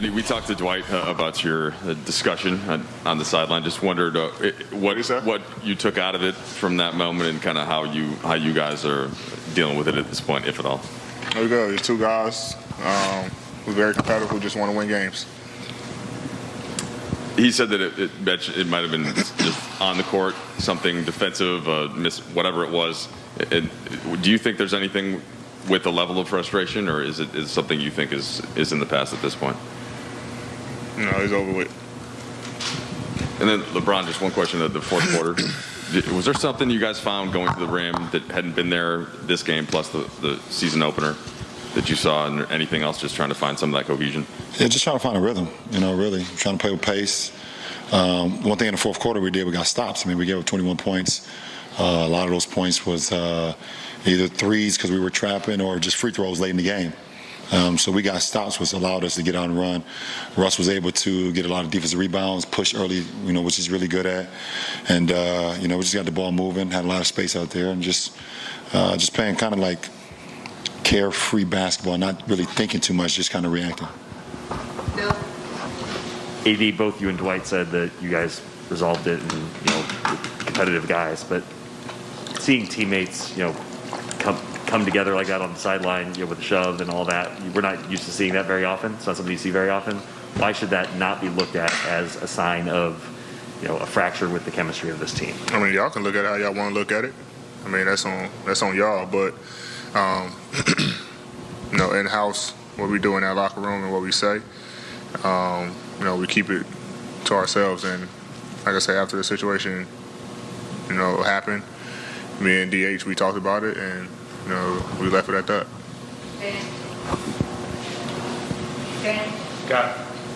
Anthony, we talked to Dwight about your discussion on the sideline. Just wondered what you took out of it from that moment and kind of how you guys are dealing with it at this point, if at all. There we go. There's two guys. We're very competitive. We just want to win games. He said that it might have been just on the court, something defensive, whatever it was. Do you think there's anything with the level of frustration, or is it something you think is in the past at this point? No, it's over with. And then LeBron, just one question of the fourth quarter. Was there something you guys found going to the rim that hadn't been there this game plus the season opener that you saw, and anything else, just trying to find some of that cohesion? Yeah, just trying to find a rhythm, really trying to play with pace. One thing in the fourth quarter we got stops. I mean, we gave up 21 points. A lot of those points was either threes because we were trapping or just free throws late in the game. So we got stops, which allowed us to get on and run. Russ was able to get a lot of defensive rebounds, push early, which he's really good at. And, we just got the ball moving, had a lot of space out there, and just playing kind of like carefree basketball, not really thinking too much, just kind of reacting. AD, both you and Dwight said that you guys resolved it and, competitive guys, but seeing teammates, come together like that on the sideline, with a shove and all that, we're not used to seeing that very often. It's not something you see very often. Why should that not be looked at as a sign of, a fracture with the chemistry of this team? I mean, y'all can look at it how y'all want to look at it. I mean, that's on y'all, but in-house, what we do in that locker room and what we say, we keep it to ourselves. And like I say, after the situation, happened, me and DH, we talked about it, and we left it at that.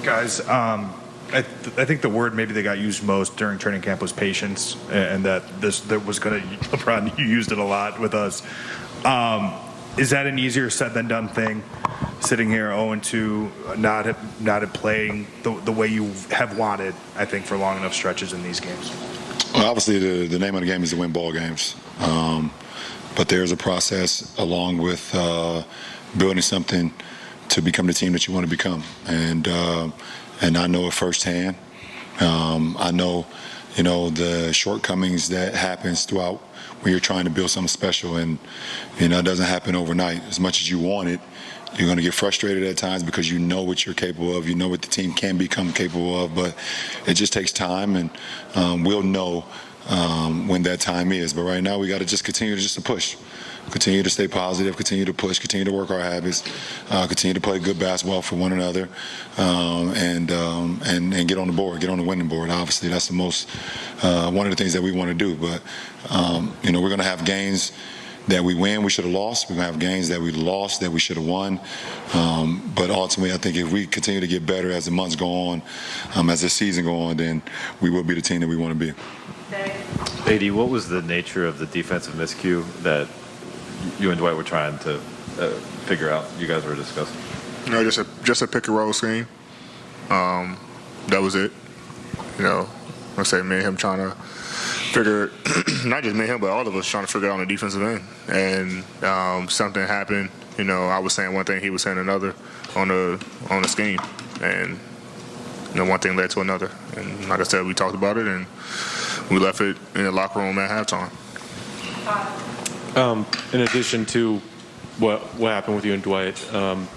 Guys, I think the word maybe that got used most during training camp was patience, and that was going to, LeBron, you used it a lot with us. Is that an easier said than done thing, sitting here 0-2, not playing the way you have wanted, I think, for long enough stretches in these games? Well, obviously, the name of the game is to win ball games. But there's a process along with building something to become the team that you want to become. And I know it firsthand. I know, the shortcomings that happens throughout when you're trying to build something special. And, it doesn't happen overnight. As much as you want it, you're going to get frustrated at times because you know what you're capable of. You know what the team can become capable of. But it just takes time, and we'll know when that time is. But right now we got to just continue to push, continue to stay positive, continue to push, continue to work our habits, continue to play good basketball for one another, and get on the board, get on the winning board. Obviously, that's the most one of the things that we want to do. But we're going to have games that we win, we should have lost. We're going to have games that we lost that we should have won. But ultimately, I think if we continue to get better as the months go on, as the season go on, then we will be the team that we want to be. AD, what was the nature of the defensive miscue that you and Dwight were trying to figure out, you guys were discussing? Just a pick and roll scheme. That was it. I say me and him trying to figure, not just me and him, but all of us trying to figure out on the defensive end. And something happened. I was saying one thing, he was saying another on the scheme. And one thing led to another. And like I said, we talked about it, and we left it in the locker room at halftime. In addition to what happened with you and Dwight,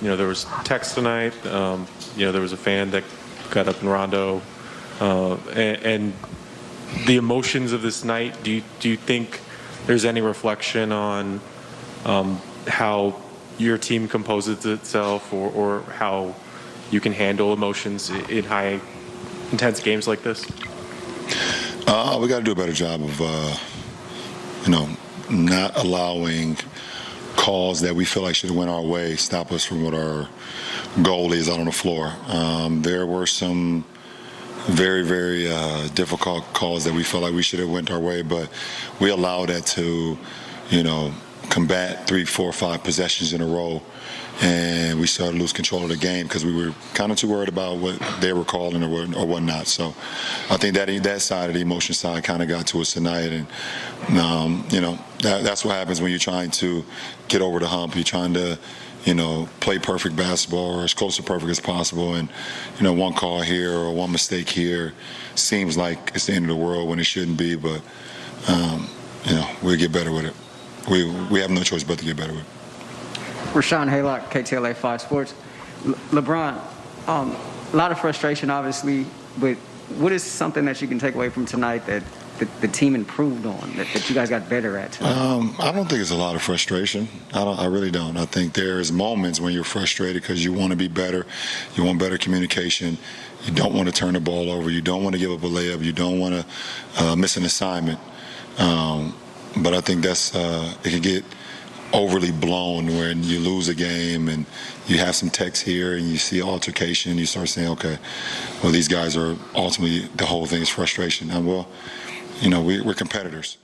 there was text tonight. There was a fan that got up in Rondo, and the emotions of this night. Do you think there's any reflection on how your team composes itself, or how you can handle emotions in high, intense games like this? We got to do a better job of, not allowing calls that we feel like should have went our way stop us from what our goal is out on the floor. There were some very, very difficult calls that we felt like we should have went our way, but we allowed that to, combat 3, 4, 5 possessions in a row, and we started to lose control of the game because we were kind of too worried about what they were calling or whatnot. So I think that side of the emotion side kind of got to us tonight, and that's what happens when you're trying to get over the hump. You're trying to play perfect basketball or as close to perfect as possible. And, one call here or one mistake here seems like it's the end of the world when it shouldn't be. But, we'll get better with it. We have no choice but to get better with it. Rashawn Haylock, KTLA 5 Sports. LeBron, a lot of frustration, obviously, but what is something that you can take away from tonight that the team improved on, that you guys got better at tonight? I don't think it's a lot of frustration. I really don't. I think there's moments when you're frustrated because you want to be better. You want better communication. You don't want to turn the ball over. You don't want to give up a layup. You don't want to miss an assignment. But I think it can get overly blown when you lose a game and you have some text here and you see altercation. You start saying, okay, well, these guys are ultimately, the whole thing is frustration. And we're competitors.